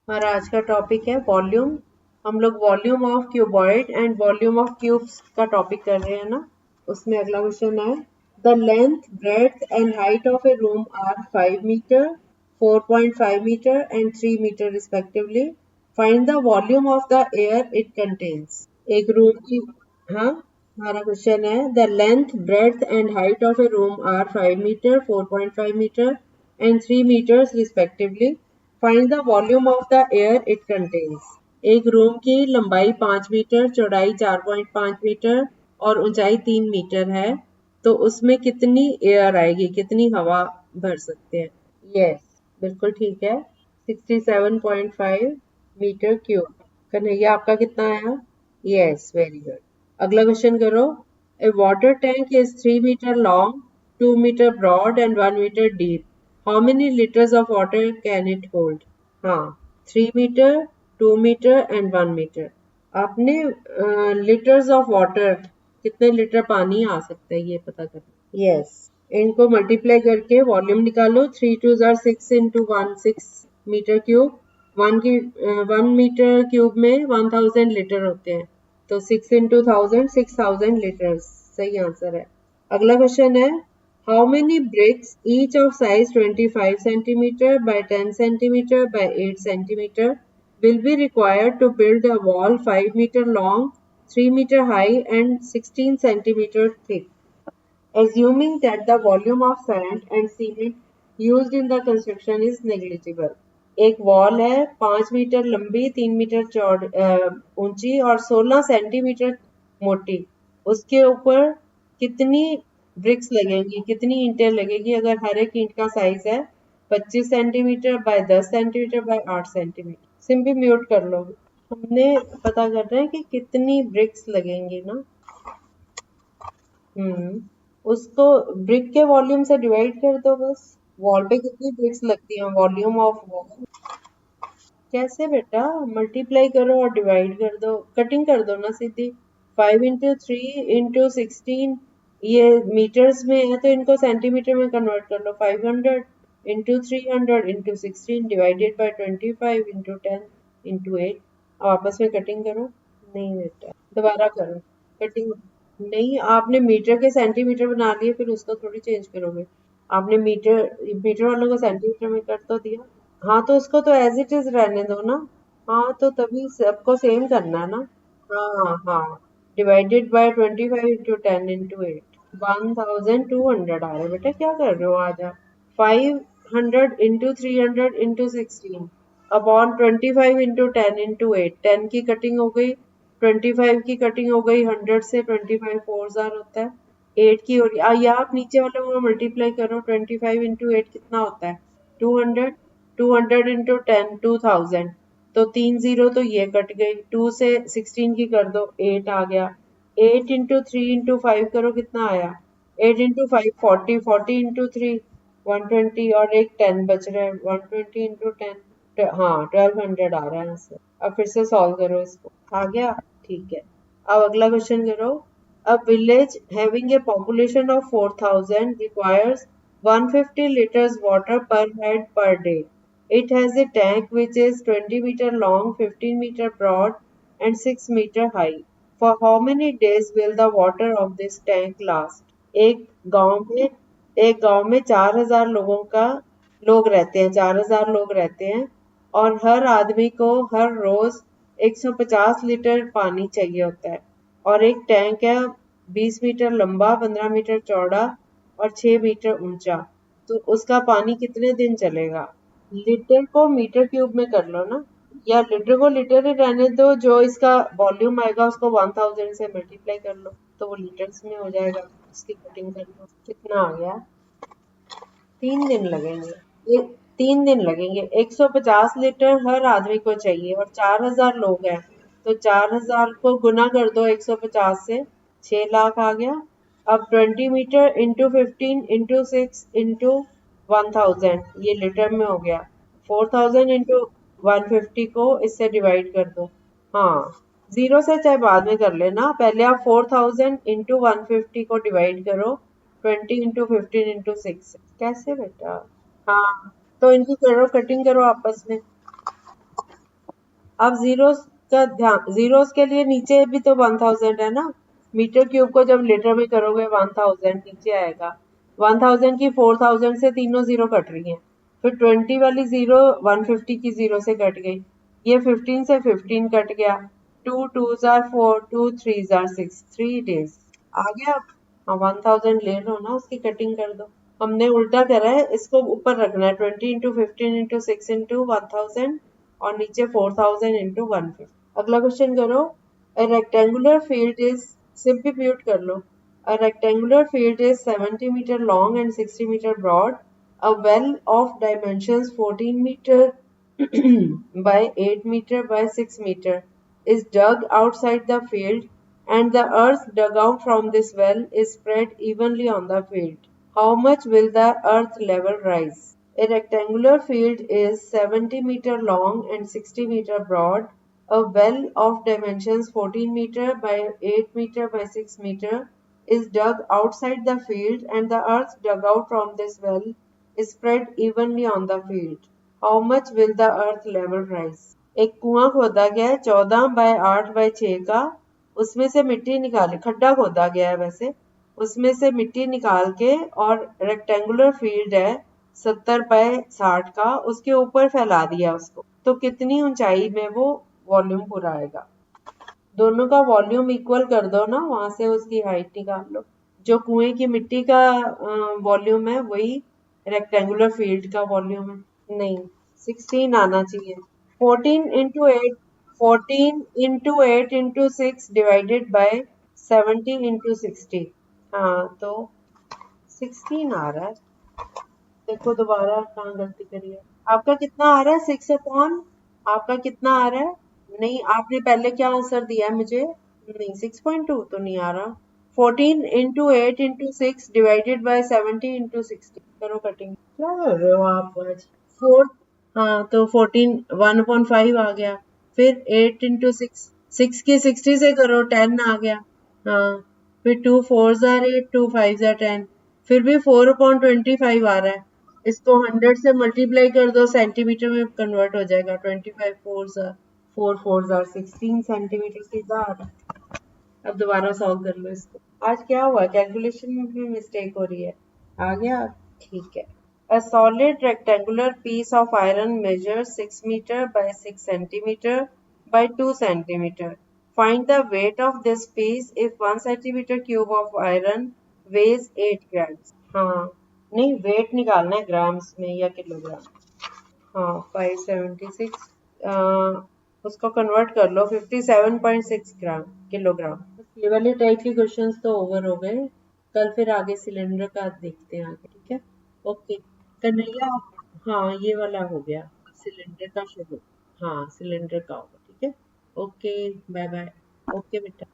हमारा आज का टॉपिक है वॉल्यूम। हम लोग volume of cuboid and volume of cubes का टॉपिक कर रहे हैं ना। उसमें अगला क्वेश्चन है, the length breadth and height of a room are 5 metre, 4.5 metre and 3 metre respectively. Find the volume of the air it contains. एक room की, हाँ, हमारा क्वेश्चन है, the length breadth and height of a room are 5 metre, 4.5 metre and 3 metres respectively. Find the volume of the air it contains. एक room की लंबाई 5 metre, चौड़ाई 4.5 metre और ऊंचाई 3 मीटर है, तो उसमें कितनी एयर आएगी, कितनी हवा भर सकते हैं। यस, बिल्कुल ठीक है, 67.5 मीटर क्यूब। कन्हैया, आपका कितना आया? Yes, very good. अगला क्वेश्चन करो, a water tank is 3 metre long, 2 metre broad and 1 metre deep. How many litres of water can it hold? हाँ, 3 मीटर, 2 मीटर एंड 1 मीटर। आपने लीटर्स ऑफ वाटर, कितने litre पानी आ सकता है ये पता करना। यस, इनको मल्टीप्लाई करके वॉल्यूम निकालो। 3 2 जार 6 into 1 6 metre cube. 1 metre cube में 1000 लीटर होते हैं, तो 6 इंटू 1000 6000 लीटर सही आंसर है। अगला क्वेश्चन है, how many bricks each of size 25 centimetre by 10 centimetre by 8 centimetre will be required to build a wall 5 meter long, 3 meter high and 16 centimeter thick, assuming that the volume of sand and cement used in the construction is negligible. एक wall है 5 metre लंबी, 3 metre ऊंची और 16 centimetre मोटी। उसके ऊपर कितनी BRICS लगेंगी, कितनी ईंटें लगेगी? अगर हर एक ईंट का साइज है 25 centimetre by 10 centimetre by 8 centimetre. Simply mute कर लो। हमने पता कर रहे हैं कि कितनी ब्रिक्स लगेंगी ना। उसको ब्रिक के वॉल्यूम से डिवाइड कर दो बस। वॉल पे कितनी ब्रिक्स लगती हैं, वॉल्यूम ऑफ वॉल। कैसे बेटा? मल्टीप्लाई करो और डिवाइड कर दो, कटिंग कर दो ना सीधी। 5 इंटू 3 इंटू 16, ये मीटर्स में है तो इनको सेंटीमीटर में कन्वर्ट कर लो। 500 into 300 into 16 divided by 25 into 10 into 8। अब आपस में कटिंग करो। नहीं बेटा, दोबारा करो कटिंग। नहीं, आपने मीटर के सेंटीमीटर बना लिए, फिर उसको थोड़ी चेंज करोगे। आपने मीटर मीटर वालों को सेंटीमीटर में कर तो दिया। हाँ, तो उसको तो एज इट इज रहने दो ना। हाँ, तो तभी सबको सेम करना है ना। हाँ हाँ, डिवाइडेड बाय 25 इंटू 10 इंटू 8, 1200 आ रहा है। बेटा क्या कर रहे हो आज आप? 500 into 300 into 16 upon 25 into 10 into 8। 10 की कटिंग हो गई, 25 की कटिंग हो गई, 100 से 25 4 जार होता है, 8 की हो रही। या आप नीचे वाले को मल्टीप्लाई करो, 25 इंटू 8 कितना होता है? 200। 200 इंटू 10 2000, तो 3 जीरो तो ये कट गई। 2 से 16 की कर दो, 8 आ गया। 8 इंटू 3 इंटू 5 करो, कितना आया? 8 इंटू 5 40, 40 इंटू 3 120 और एक 10 बच रहा है। 120 इंटू 10, हाँ 1200 आ रहा है आंसर। अब फिर से सॉल्व करो इसको। आ गया? ठीक है। अब अगला क्वेश्चन करो, a village having a population of 4000 requires 150 liters water per head per day. It has a tank which is 20 meter long, 15 meter broad and 6 meter high. For how many days will the water of this tank last? एक गांव में एक गांव में 4000 लोग रहते हैं, 4000 लोग रहते हैं और हर आदमी को हर रोज 150 लीटर पानी चाहिए होता है। और एक टैंक है 20 मीटर लंबा, 15 मीटर चौड़ा और 6 मीटर ऊंचा, तो उसका पानी कितने दिन चलेगा? लीटर को मीटर क्यूब में कर लो ना, या लीटर को लीटर ही रहने दो, जो इसका वॉल्यूम आएगा उसको 1000 से मल्टीप्लाई कर लो तो वो लीटर्स में हो जाएगा। इसकी कटिंग कर लो। कितना आ गया? 3 दिन लगेंगे। ये 3 दिन लगेंगे। 150 लीटर हर आदमी को चाहिए और 4000 लोग हैं, तो 4000 को गुना कर दो 150 से, 6 लाख आ गया। अब 20 मीटर इंटू 15 इंटू 6 इंटू 1000, ये लीटर में हो गया। 4000 इंटू 150 को इससे डिवाइड कर दो। हाँ, जीरो से चाहे बाद में कर लेना, पहले आप 4000 इंटू 150 को डिवाइड करो 20 इंटू 15 इंटू 6। कैसे बेटा? हाँ, तो इनकी करो, कटिंग करो आपस में। अब जीरोस का ध्यान, जीरोस के लिए नीचे भी तो 1000 है ना, मीटर क्यूब को जब लीटर में करोगे 1000 नीचे आएगा। 1000 की 4000 से तीनों जीरो कट रही हैं, फिर 20 वाली जीरो 150 की जीरो से कट गई, ये 15 से 15 कट गया, 2 2s are 4, 2 3s are 6, 3 days आ गया। हाँ 1000 ले लो ना, उसकी कटिंग कर दो। हमने उल्टा करा है, इसको ऊपर रखना है 20 इंटू 15 इंटू 6 इंटू 1000 और नीचे 4000 इंटू 150। अगला क्वेश्चन करो। A rectangular field is, सिंप्लीफ्यूट कर लो। A rectangular field is 70 meter long and 60 meter broad. A well of dimensions 14 meter by 8 meter by 6 meter is dug outside the field, and the earth dug out from this well is spread evenly on the field. How much will the earth level rise? A rectangular field is 70 meter long and 60 meter broad. A well of dimensions 14 meter by 8 meter by 6 meter is dug outside the field, and the earth dug out from this well is spread evenly on the field. How much will the earth level rise? एक कुआं खोदा गया है 14 bye 8 bye 6 का, उसमें से मिट्टी निकाली, खड्डा खोदा गया है वैसे, उसमें से मिट्टी निकाल के, और रेक्टेंगुलर फील्ड है 70 बाय 60 का, उसके ऊपर फैला दिया उसको, तो कितनी ऊंचाई में वो वॉल्यूम पूरा आएगा? दोनों का वॉल्यूम इक्वल कर दो ना, वहां से उसकी हाइट निकाल लो। जो कुएं की मिट्टी का वॉल्यूम है वही रेक्टेंगुलर फील्ड का वॉल्यूम है। नहीं, 16 आना चाहिए। 14 into 8, 14 into 8 into 6 divided by 70 into 60। हाँ तो 16 आ रहा है। देखो दोबारा कहाँ गलती करी है। आपका कितना आ रहा है? 6 अपॉन, आपका कितना आ रहा है? नहीं, आपने पहले क्या आंसर दिया है मुझे? नहीं, 6.2 तो नहीं आ रहा। 14 into 8 into 6 divided by 70 into 60। करो कटिंग। क्या कर रहे हो आप आज? 4, हाँ तो 14 1/5 आ गया। फिर 8 इंटू 6, 6 की 60 से करो, 10 आ गया। हाँ, फिर 2 4s are 8, 2 5s are 10, फिर भी 4/25 आ रहा है। इसको 100 से मल्टीप्लाई कर दो, सेंटीमीटर में कन्वर्ट हो जाएगा। 25 4 4s are 16 सेंटीमीटर सीधा आ रहा है। अब दोबारा सॉल्व कर लो इसको। आज क्या हुआ, कैलकुलेशन में भी मिस्टेक हो रही है। आ गया? ठीक है। A solid rectangular piece of iron measures 6 meter by 6 centimeter by 2 centimeter. Find the weight of this piece if 1 centimeter cube of iron weighs 8 grams. हाँ, नहीं वेट निकालना है ग्राम्स में या किलोग्राम। हाँ 576, उसको कन्वर्ट कर लो 57.6 ग्राम किलोग्राम। ये वाले टाइप के क्वेश्चंस तो ओवर हो गए, कल फिर आगे सिलेंडर का देखते हैं आगे, ठीक है? ओके कन्हैया। हाँ ये वाला हो गया, सिलेंडर का शुरू। हाँ सिलेंडर का होगा, ठीक है। Okay bye bye. ओके बेटा।